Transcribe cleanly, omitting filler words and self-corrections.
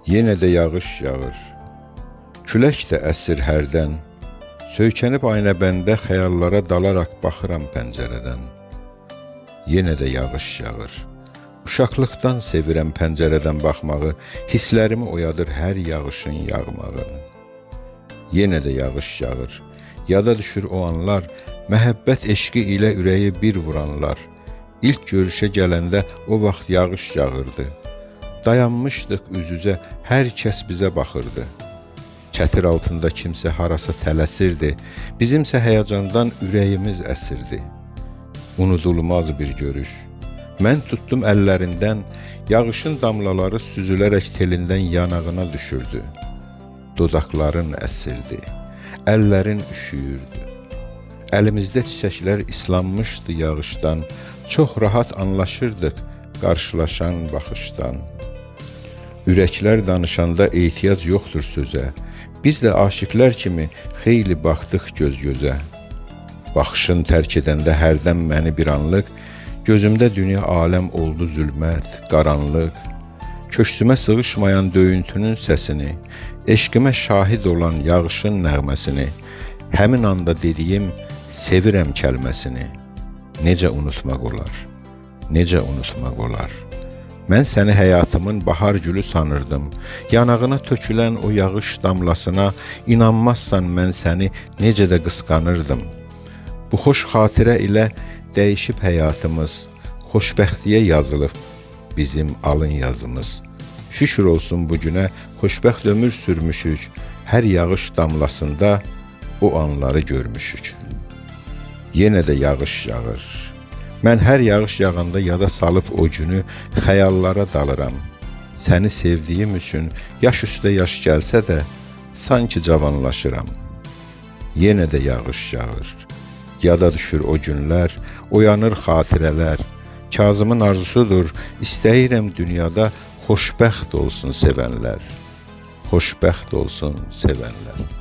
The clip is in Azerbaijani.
Yenə də yağış yağır. Külək də əsir hərdən. Söykənib aynəbəndə xəyallara dalaraq baxıram pəncərədən. Yenə də yağış yağır. Uşaqlıqdan sevirəm pəncərədən baxmağı, hisslərimi oyadır hər yağışın yağmağı. Yenə də yağış yağır. Yada düşür o anlar, məhəbbət eşqi ilə ürəyi bir vuranlar. İlk görüşə gələndə o vaxt yağış yağırdı. Dayanmışdıq üz-üzə, hər kəs bizə baxırdı. Çətir altında kimsə harasa tələsirdi, bizimsə həyəcandan ürəyimiz əsirdi. Unudulmaz bir görüş. Mən tutdum əllərindən, yağışın damlaları süzülərək telindən yanağına düşürdü. Dodaqların əsirdi, əllərin üşüyürdü. Əlimizdə çiçəklər islanmışdı yağışdan, çox rahat anlaşırdıq qarşılaşan baxışdan. Ürəklər danışanda ehtiyac yoxdur sözə, biz də aşiqlər kimi xeyli baxdıq göz-gözə. Baxışın tərk edəndə hərdən məni bir anlıq, gözümdə dünya aləm oldu zülmət, qaranlıq. Köksümə sığışmayan döyüntünün səsini, eşqimə şahid olan yağışın nəğməsini, həmin anda dediyim sevirəm kəlməsini necə unutmaq olar, necə unutmaq olar. Mən səni həyatımın bahar gülü sanırdım, yanağına tökülən o yağış damlasına inanmazsan mən səni necə də qısqanırdım. Bu xoş xatirə ilə dəyişib həyatımız, xoşbəxtliyə yazılıb bizim alın yazımız. Şükür olsun bu günə xoşbəxt ömür sürmüşük, hər yağış damlasında o anları görmüşük. Yenə də yağış yağır. Mən hər yağış yağanda yada salıb o günü xəyallara dalıram. Səni sevdiyim üçün yaş üstə yaş gəlsə də sanki cavanlaşıram. Yenə də yağış yağır. Yada düşür o günlər, oyanır xatirələr. Kazımın arzusudur, istəyirəm dünyada xoşbəxt olsun sevənlər. Xoşbəxt olsun sevənlər.